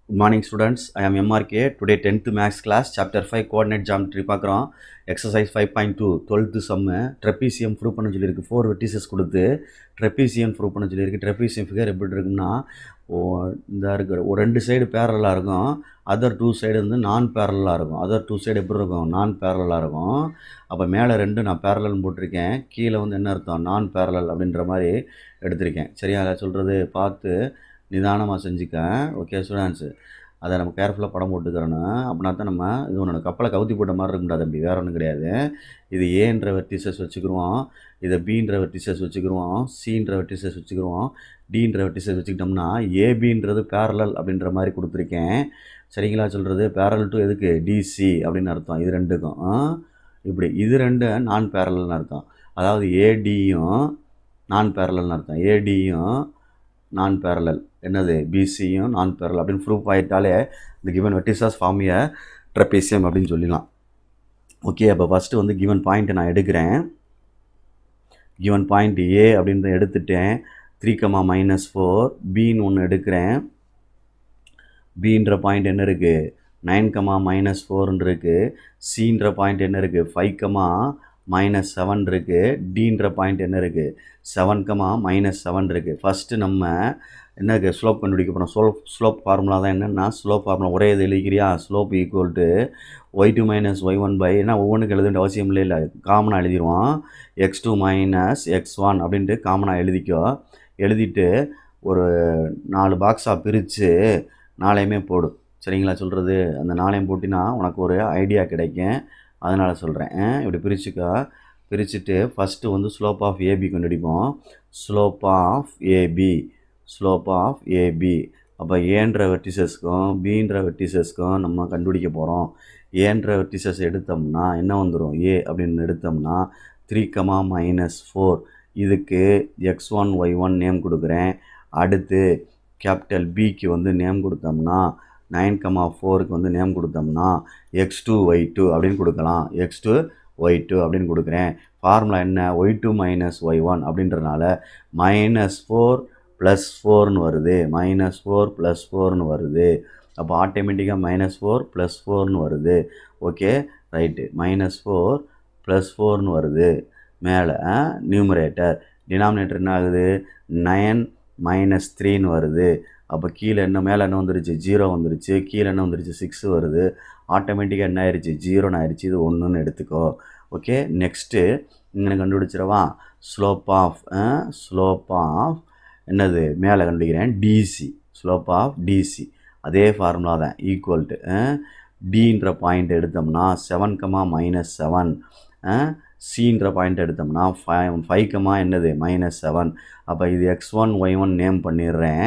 Good morning students, I am MRK. Today 10th Maths class, chapter 5 coordinate geometry பார்க்குறோம். exercise 5.2 12th sum trapezium prove பண்ண சொல்லியிருக்கு. 4 vertices கொடுத்து trapezium prove பண்ண சொல்லியிருக்கு. trapezium figure எப்படி இருக்குன்னா இந்த இருக்கிற ஒரு ரெண்டு சைடு பேரலாக இருக்கும், அதர் டூ சைடு வந்து நான் பேரலாக இருக்கும். அதர் டூ சைடு எப்படி இருக்கும்? நான் பேரலாக இருக்கும். அப்போ மேலே ரெண்டு நான் பேரலல்னு போட்டிருக்கேன், கீழே வந்து என்ன அர்த்தம்? நான் பேரலல் அப்படின்ற மாதிரி எடுத்திருக்கேன். சரியா? அதை சொல்கிறது பார்த்து நிதானமாக செஞ்சுக்கேன். ஓகே ஸ்டூடெண்ட்ஸு, அதை நம்ம கேர்ஃபுல்லாக படம் போட்டுக்கிறோன்னு. அப்படின்னா தான் நம்ம இது ஒன்று கப்பலை கவுத்தி போட்ட மாதிரி இருக்கும்டா தம்பி, வேறு ஒன்றும் கிடையாது. இது ஏன்ற வெர்டிசஸ் வச்சுக்கிடுவோம், இதை பீன்ற வெர்டிசஸ் வச்சுக்கிடுவோம், சின்ற வெர்டிசஸ் வச்சுக்கிடுவோம், டீன்ற வெர்டிசஸ் வச்சுக்கிட்டோம்னா ஏபின்றது பேரலல் அப்படின்ற மாதிரி கொடுத்துருக்கேன். சரிங்களா? சொல்கிறது பேரலல் டு எதுக்கு? டிசி அப்படின்னு அர்த்தம். இது ரெண்டுக்கும் இப்படி இது ரெண்டு நான் பேரலல்னு அர்த்தம். அதாவது ஏடியும் நான் பேரலல்னு அர்த்தம். ஏடியும் நான் பேரலல், என்னது? பிசியும் நான் பேரலல் அப்படின்னு ப்ரூஃப் ஆகிட்டாலே இந்த கிவன் வெர்டிசஸ் ஃபார்ம் ஏ ட்ரெபீசியம் அப்படின்னு சொல்லிடலாம். ஓகே, அப்போ ஃபஸ்ட்டு வந்து கிவன் பாயிண்ட்டை நான் எடுக்கிறேன். கிவன் பாயிண்ட் ஏ அப்படின்னு எடுத்துட்டேன். 3,-4 பின்னு ஒன்று எடுக்கிறேன். பின்ற பாயிண்ட் என்ன இருக்குது? 9,-4 இருக்குது. சின்ற பாயிண்ட் என்ன இருக்குது? 5,-7 இருக்குது. டீன்ற பாயிண்ட் என்ன இருக்குது? 7,-7 இருக்குது. ஃபஸ்ட்டு நம்ம என்ன இருக்குது? ஸ்லோப் கண்டுபிடிக்க போகிறோம். ஸ்லோப் ஃபார்முலா தான் என்னென்னா, ஸ்லோப் ஃபார்முலா ஒரே இது எழுதிக்கிறியா? Slope equal to y2 - y1 by, ஏன்னா ஒவ்வொன்றுக்கு எழுத வேண்டிய அவசியம் இல்லை, காமனாக எழுதிடுவோம். x2 - x1 அப்படின்ட்டு காமனாக எழுதிக்கோ. எழுதிட்டு ஒரு 4 பாக்ஸாக பிரித்து 4ஐயுமே போடு. சரிங்களா? சொல்கிறது அந்த 4ஐயும் போட்டினா உனக்கு ஒரு ஐடியா கிடைக்கும், அதனால் சொல்கிறேன். இப்படி பிரிச்சுக்கோ. பிரிச்சுட்டு ஃபஸ்ட்டு வந்து ஸ்லோப் ஆஃப் ஏபி கண்டுபிடிப்போம். Slope of AB, slope of AB. அப்போ ஏன்ற வெர்டிசஸ்க்கும் பீன்ற வெர்டிசஸ்க்கும் நம்ம கண்டுபிடிக்க போகிறோம். ஏன்ற வெர்டிசஸ் எடுத்தோம்னா என்ன வந்துடும்? ஏ அப்படின்னு எடுத்தோம்னா 3,-4. இதுக்கு x1 y1 நேம் கொடுக்குறேன். அடுத்து கேபிட்டல் பிக்கு வந்து நேம் கொடுத்தோம்னா 9,4க்கு வந்து நேம் கொடுத்தோம்னா x2 y2 அப்படின்னு கொடுக்கலாம். x2 y2 அப்படின்னு கொடுக்குறேன். ஃபார்முலா என்ன? y2 - y1 அப்படின்றனால -4 + 4ன்னு வருது. -4 + 4ன்னு வருது. அப்போ ஆட்டோமேட்டிக்காக -4 + 4ன்னு வருது. ஓகே ரைட்டு, -4 + 4ன்னு வருது. மேலே நியூமரேட்டர், டினாமினேட்டர் என்ன ஆகுது? 9 - 3ன்னு வருது. அப்போ கீழே என்ன, மேலே என்ன வந்துருச்சு? 0 வந்துருச்சு. கீழே என்ன வந்துருச்சு? 6 வருது. ஆட்டோமேட்டிக்காக என்ன ஆயிடுச்சு? 0ன்னு ஆயிடுச்சு. இது 1ன்னு எடுத்துக்கோ. ஓகே, நெக்ஸ்ட்டு இங்கே கண்டுபிடிச்சிடவா? ஸ்லோப் ஆஃப் என்னது? மேலே கண்டுபிடிக்கிறேன், டிசி. ஸ்லோப் ஆஃப் டிசி அதே ஃபார்முலா தான், ஈக்குவல் டு டின்ற பாயிண்ட் எடுத்தோம்னா 7,-7, சின்ற பாயிண்ட் எடுத்தோம்னா 5, என்னது? -7. அப்போ இது x1 y1 நேம் பண்ணிடுறேன்.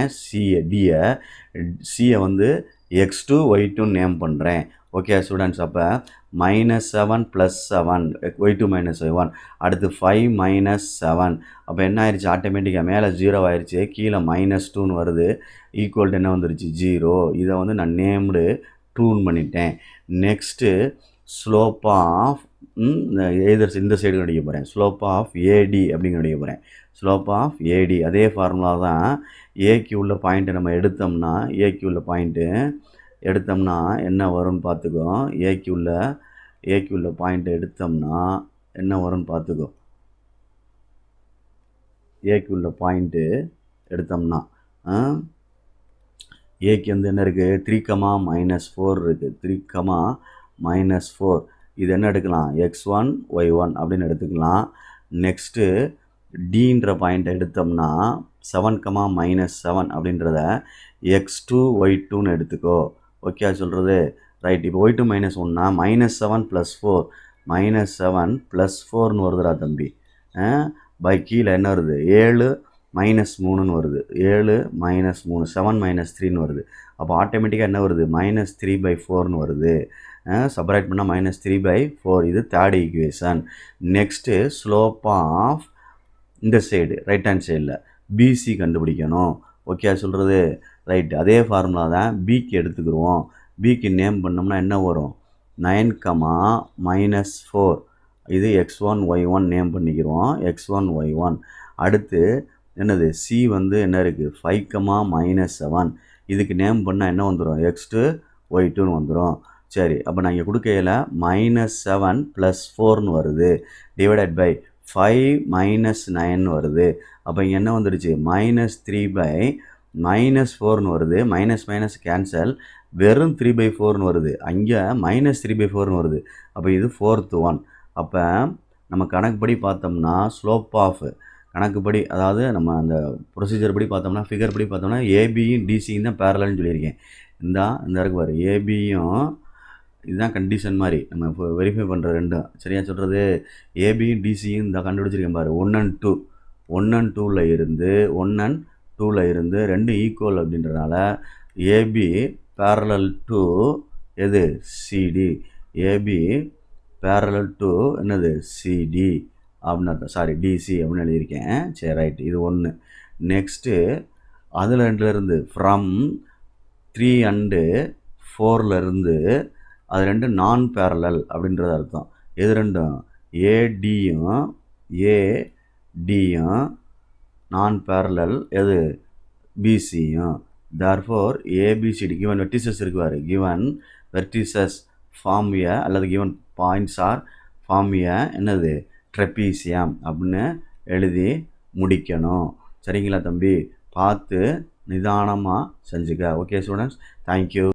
சியை வந்து x2 y2 நேம் பண்ணுறேன். ஓகே ஸ்டூடெண்ட்ஸ், அப்போ -7 + 7 y2 - y1, அடுத்து 5 - 7. அப்போ என்ன ஆயிடுச்சு? ஆட்டோமேட்டிக்காக மேலே 0 ஆயிடுச்சு, கீழே -2ன்னு வருது. ஈக்குவல் டு என்ன வந்துருச்சு? 0. இதை வந்து நான் நேம்டு 2ன்னு பண்ணிட்டேன். நெக்ஸ்ட்டு ஸ்லோப் ஆஃப் இந்த சைடு கண்டுபிடிக்க போகிறேன். ஸ்லோப் ஆஃப் ஏடி அப்படின்னு கண்டுபிடிக்க போகிறேன். ஸ்லோப் ஆஃப் ஏடி அதே ஃபார்முலா தான். ஏக்கு உள்ள பாயிண்ட்டை நம்ம எடுத்தோம்னா, ஏக்கு உள்ள பாயிண்ட்டு எடுத்தோம்னா என்ன வரும்னு பார்த்துக்கோ. ஏக்கு உள்ள பாயிண்ட்டை எடுத்தோம்னா என்ன வரும்னு பார்த்துக்கோ. ஏக்கு உள்ள பாயிண்ட்டு எடுத்தோம்னா ஏக்கு வந்து என்ன இருக்குது? 3,-4 இருக்குது. 3,-4 இது என்ன எடுக்கலாம்? x1 y1 அப்படின்னு எடுத்துக்கலாம். நெக்ஸ்ட்டு டீன்ற பாயிண்ட்டை எடுத்தோம்னா 7,-7 அப்படின்றத x2 y2ன்னு எடுத்துக்கோ. ஓகே சொல்கிறது ரைட். இப்போ y2 - 1னா -7 + 4, -7 + 4ன்னு வருதுடா தம்பி. பை கீழே என்ன வருது? 7 - 3ன்னு வருது. 7 - 3, 7 - 3ன்னு வருது. அப்போ ஆட்டோமேட்டிக்காக என்ன வருது? -3/4ன்னு வருது. செப்பரேட் பண்ணால் -3/4. இது third equation. Next slope of இந்த சைடு ரைட் ஹேண்ட் சைடில் பிசி கண்டுபிடிக்கணும். ஓகே சொல்கிறது ரைட்டு. அதே ஃபார்முலா தான் பிக்கு எடுத்துக்கிடுவோம். பிக்கு நேம் பண்ணோம்னா என்ன வரும்? 9,-4. இது x1 y1 நேம் பண்ணிக்கிறோம். x1 y1. அடுத்து என்னது? சி வந்து என்ன இருக்குது? 5, -7. இதுக்கு நேம் பண்ணால் என்ன வந்துடும், x2 y2ன்னு வந்துடும். சரி, அப்போ நான் இங்கே கொடுக்கையில் -7 + 4ன்னு வருது, டிவைடட் பை 5 - 9 வருது. அப்போ இங்கே என்ன வந்துடுச்சு, -3 / -4ன்னு வருது. மைனஸ் கேன்சல், வெறும் 3/4ன்னு வருது. அங்கே -3/4ன்னு வருது. அப்போ இது 4th ஒன். அப்போ நம்ம கணக்குப்படி பார்த்தோம்னா ஸ்லோப் ஆஃப் கணக்குப்படி, அதாவது நம்ம அந்த ப்ரொசீஜர் படி பார்த்தோம்னா, ஃபிகர் படி பார்த்தோம்னா ஏபியும் டிசியும் தான் பேரலல்னு சொல்லியிருக்கேன். இந்த இருக்கு பாரு, ஏபியும் இதுதான் கண்டிஷன் மாதிரி நம்ம இப்போ வெரிஃபை பண்ணுற ரெண்டும் சரியா சொல்கிறது. ஏபியும் டிசியும் இந்த கண்டுபிடிச்சிருக்கேன் பாரு, 1 and 2 1 and 2ல் இருந்து ரெண்டும் ஈக்குவல் அப்படின்றனால ஏபி பேரலல் டு எது, சிடி. ஏபி பேரலல் டு என்னது, சிடி அப்படின்னு, சாரி டிசி அப்படின்னு எழுதியிருக்கேன். சரி ரைட், இது ஒன்று. நெக்ஸ்ட்டு அதில் ரெண்டுலேருந்து ஃப்ரம் 3 and 4லேருந்து அது ரெண்டும் நான் பேரலல் அப்படின்றது அர்த்தம். எது ரெண்டும், ஏடியும் நான் பேரலல் எது, பிசியும். therefore ஏபிசிடி given vertices இருக்குவார், given vertices form a அல்லது given points are form a என்னது, ட்ரெப்பீசியம் அப்படின்னு எழுதி முடிக்கணும். சரிங்களா தம்பி, பார்த்து நிதானமாக செஞ்சுக்க. Okay students, thank you.